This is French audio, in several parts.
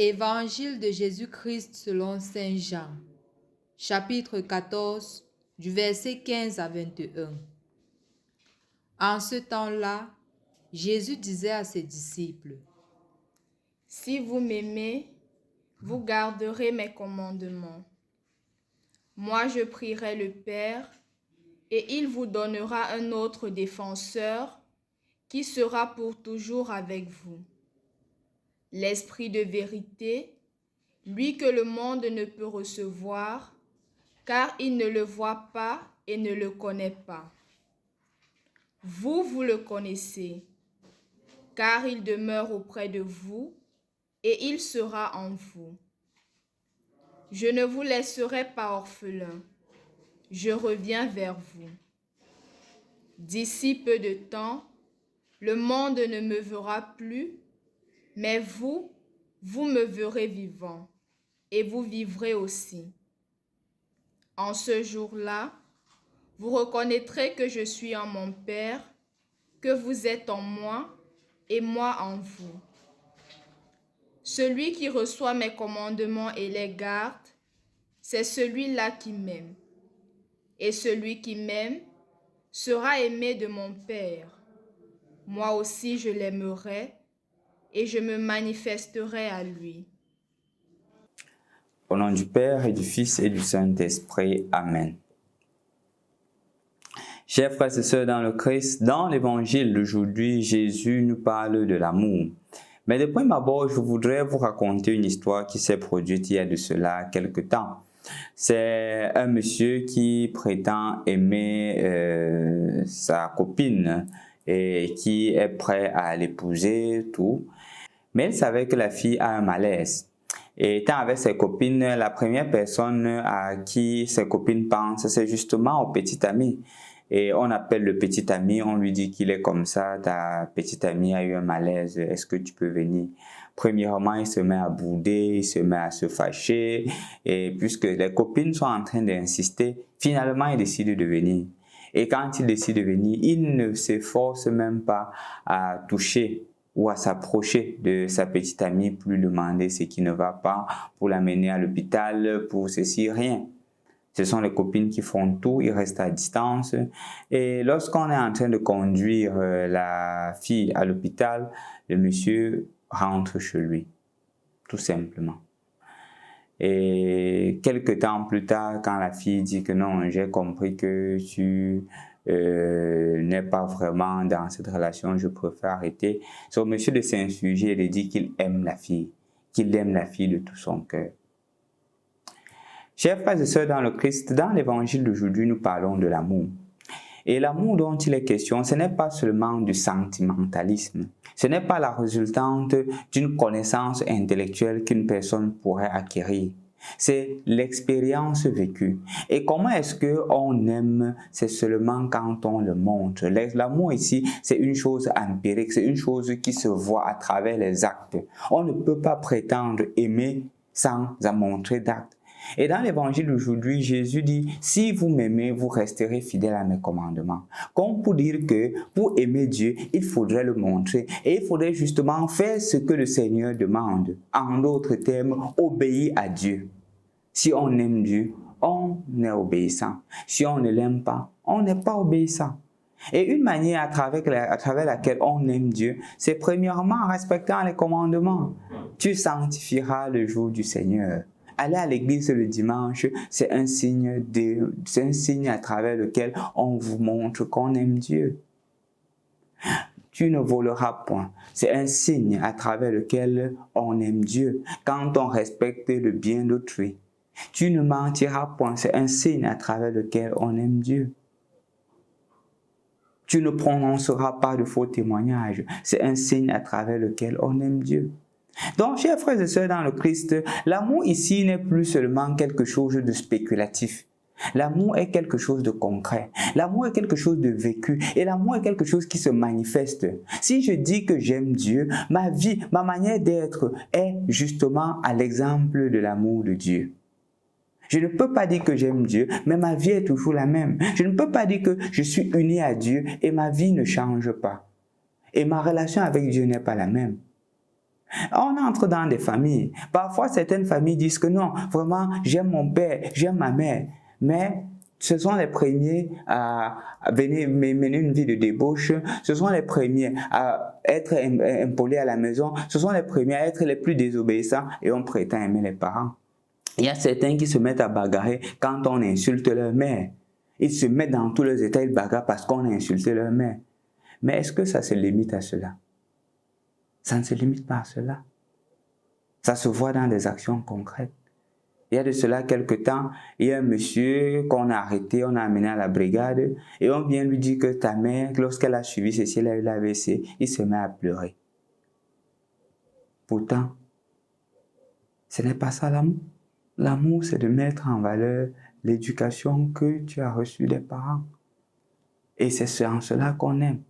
Évangile de Jésus-Christ selon Saint Jean, chapitre 14, du verset 15 à 21. En ce temps-là, Jésus disait à ses disciples, « Si vous m'aimez, vous garderez mes commandements. Moi, je prierai le Père, et il vous donnera un autre défenseur qui sera pour toujours avec vous. L'Esprit de vérité, lui que le monde ne peut recevoir, car il ne le voit pas et ne le connaît pas. Vous le connaissez, car il demeure auprès de vous et il sera en vous. Je ne vous laisserai pas orphelins, je reviens vers vous. D'ici peu de temps, le monde ne me verra plus, mais vous me verrez vivant, et vous vivrez aussi. En ce jour-là, vous reconnaîtrez que je suis en mon Père, que vous êtes en moi, et moi en vous. Celui qui reçoit mes commandements et les garde, c'est celui-là qui m'aime. Et celui qui m'aime sera aimé de mon Père. Moi aussi je l'aimerai, et je me manifesterai à lui. » Au nom du Père et du Fils et du Saint-Esprit. Amen. Chers frères et sœurs dans le Christ, dans l'évangile d'aujourd'hui, Jésus nous parle de l'amour. Mais de prime abord, je voudrais vous raconter une histoire qui s'est produite il y a de cela quelque temps. C'est un monsieur qui prétend aimer sa copine et qui est prêt à l'épouser, tout. Mais il savait que la fille a un malaise. Et étant avec ses copines, la première personne à qui ses copines pensent, c'est justement au petit ami. Et on appelle le petit ami, on lui dit qu'il est comme ça, ta petite amie a eu un malaise, est-ce que tu peux venir? Premièrement, il se met à bouder, il se met à se fâcher, et puisque les copines sont en train d'insister, finalement il décide de venir. Et quand il décide de venir, il ne s'efforce même pas à toucher ou à s'approcher de sa petite amie pour lui demander ce qui ne va pas, pour l'amener à l'hôpital, pour ceci, rien. Ce sont les copines qui font tout, ils restent à distance. Et lorsqu'on est en train de conduire la fille à l'hôpital, le monsieur rentre chez lui, tout simplement. Et quelques temps plus tard, quand la fille dit que non, j'ai compris que tu n'es pas vraiment dans cette relation, je préfère arrêter. C'est au monsieur de s'insurger et de dire qu'il aime la fille de tout son cœur. Chers frères et sœurs dans le Christ, dans l'évangile d'aujourd'hui, nous parlons de l'amour. Et l'amour dont il est question, ce n'est pas seulement du sentimentalisme. Ce n'est pas la résultante d'une connaissance intellectuelle qu'une personne pourrait acquérir. C'est l'expérience vécue. Et comment est-ce qu'on aime? C'est seulement quand on le montre. L'amour ici, c'est une chose empirique, c'est une chose qui se voit à travers les actes. On ne peut pas prétendre aimer sans en montrer d'actes. Et dans l'évangile d'aujourd'hui, Jésus dit, si vous m'aimez, vous resterez fidèles à mes commandements. Comme pour dire que pour aimer Dieu, il faudrait le montrer. Et il faudrait justement faire ce que le Seigneur demande. En d'autres termes, obéir à Dieu. Si on aime Dieu, on est obéissant. Si on ne l'aime pas, on n'est pas obéissant. Et une manière à travers laquelle on aime Dieu, c'est premièrement en respectant les commandements. Tu sanctifieras le jour du Seigneur. Aller à l'église le dimanche, c'est un signe à travers lequel on vous montre qu'on aime Dieu. Tu ne voleras point. C'est un signe à travers lequel on aime Dieu. Quand on respecte le bien d'autrui. Tu ne mentiras point. C'est un signe à travers lequel on aime Dieu. Tu ne prononceras pas de faux témoignages. C'est un signe à travers lequel on aime Dieu. Donc, chers frères et sœurs dans le Christ, l'amour ici n'est plus seulement quelque chose de spéculatif. L'amour est quelque chose de concret. L'amour est quelque chose de vécu. Et l'amour est quelque chose qui se manifeste. Si je dis que j'aime Dieu, ma vie, ma manière d'être est justement à l'exemple de l'amour de Dieu. Je ne peux pas dire que j'aime Dieu, mais ma vie est toujours la même. Je ne peux pas dire que je suis uni à Dieu et ma vie ne change pas. Et ma relation avec Dieu n'est pas la même. On entre dans des familles. Parfois, certaines familles disent que non, vraiment, j'aime mon père, j'aime ma mère. Mais ce sont les premiers à venir mener une vie de débauche. Ce sont les premiers à être impolis à la maison. Ce sont les premiers à être les plus désobéissants et on prétend aimer les parents. Il y a certains qui se mettent à bagarrer quand on insulte leur mère. Ils se mettent dans tous les états, ils bagarrent parce qu'on a insulté leur mère. Mais est-ce que ça se limite à cela? Ça ne se limite pas à cela. Ça se voit dans des actions concrètes. Il y a de cela quelque temps, il y a un monsieur qu'on a arrêté, on a amené à la brigade et on vient lui dire que ta mère, lorsqu'elle a suivi ceci, elle a eu l'AVC, il se met à pleurer. Pourtant, ce n'est pas ça l'amour. L'amour, c'est de mettre en valeur l'éducation que tu as reçue des parents. Et c'est en cela qu'on aime.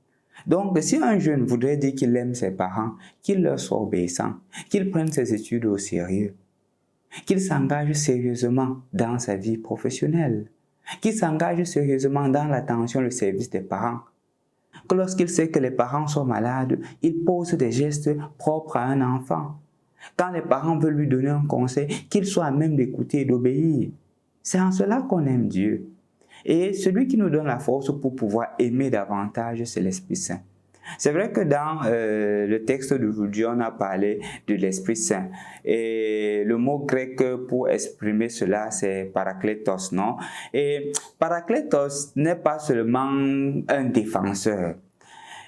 Donc, si un jeune voudrait dire qu'il aime ses parents, qu'il leur soit obéissant, qu'il prenne ses études au sérieux, qu'il s'engage sérieusement dans sa vie professionnelle, qu'il s'engage sérieusement dans l'attention et le service des parents, que lorsqu'il sait que les parents sont malades, il pose des gestes propres à un enfant. Quand les parents veulent lui donner un conseil, qu'il soit à même d'écouter et d'obéir. C'est en cela qu'on aime Dieu. Et celui qui nous donne la force pour pouvoir aimer davantage, c'est l'Esprit Saint. C'est vrai que dans le texte d'aujourd'hui, on a parlé de l'Esprit Saint. Et le mot grec pour exprimer cela, c'est parakletos, non? Et parakletos n'est pas seulement un défenseur.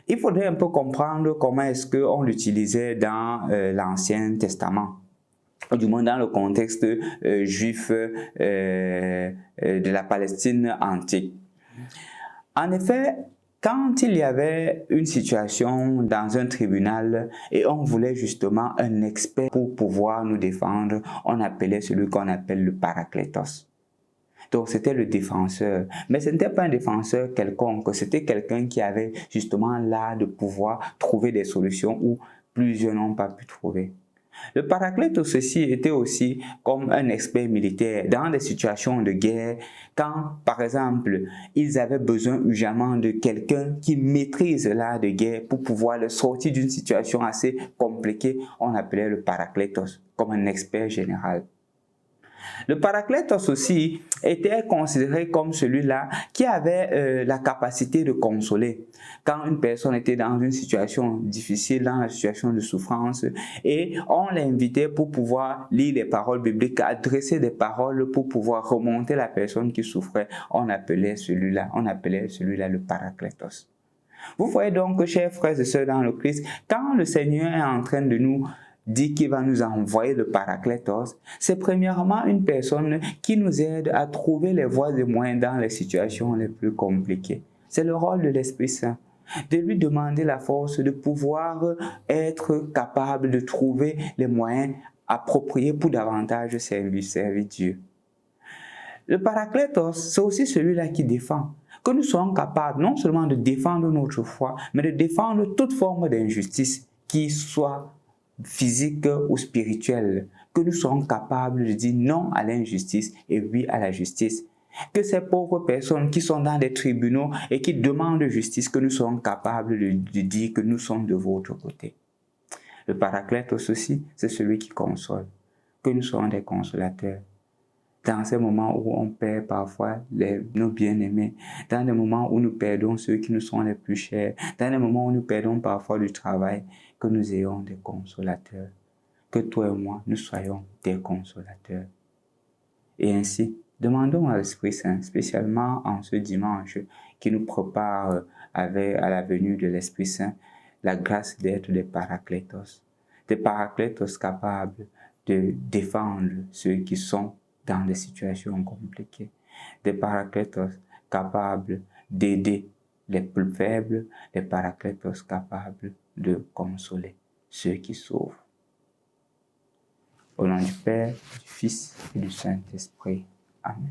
Il faudrait un peu comprendre comment est-ce qu'on l'utilisait dans l'Ancien Testament. Du moins dans le contexte juif de la Palestine antique. En effet, quand il y avait une situation dans un tribunal et on voulait justement un expert pour pouvoir nous défendre, on appelait celui qu'on appelle le parakletos. Donc c'était le défenseur. Mais ce n'était pas un défenseur quelconque, c'était quelqu'un qui avait justement l'art de pouvoir trouver des solutions où plusieurs n'ont pas pu trouver. Le paraclète ceci était aussi comme un expert militaire dans des situations de guerre, quand par exemple ils avaient besoin urgemment de quelqu'un qui maîtrise l'art de guerre pour pouvoir le sortir d'une situation assez compliquée, on appelait le paraclétos comme un expert général. Le paraclétos aussi était considéré comme celui-là qui avait la capacité de consoler. Quand une personne était dans une situation difficile, dans une situation de souffrance, et on l'invitait pour pouvoir lire les paroles bibliques, adresser des paroles pour pouvoir remonter la personne qui souffrait, on appelait celui-là le paraclétos. Vous voyez donc, chers frères et sœurs dans le Christ, quand le Seigneur est en train de nous dit qu'il va nous envoyer le paraclétos, c'est premièrement une personne qui nous aide à trouver les voies et moyens dans les situations les plus compliquées. C'est le rôle de l'Esprit Saint, de lui demander la force de pouvoir être capable de trouver les moyens appropriés pour davantage servir Dieu. Le paraclétos, c'est aussi celui-là qui défend. Que nous soyons capables non seulement de défendre notre foi, mais de défendre toute forme d'injustice qui soit physique ou spirituelle, que nous soyons capables de dire non à l'injustice et oui à la justice. Que ces pauvres personnes qui sont dans des tribunaux et qui demandent justice, que nous soyons capables de dire que nous sommes de votre côté. Le paraclétos aussi, c'est celui qui console, que nous soyons des consolateurs. Dans ces moments où on perd parfois nos bien-aimés, dans des moments où nous perdons ceux qui nous sont les plus chers, dans des moments où nous perdons parfois du travail, que nous ayons des consolateurs, que toi et moi, nous soyons des consolateurs. Et ainsi, demandons à l'Esprit Saint, spécialement en ce dimanche, qui nous prépare à la venue de l'Esprit Saint, la grâce d'être des paraclétos capables de défendre ceux qui sont dans des situations compliquées, des paraclétos capables d'aider les plus faibles, des paraclétos capables de consoler ceux qui souffrent. Au nom du Père, du Fils et du Saint-Esprit. Amen.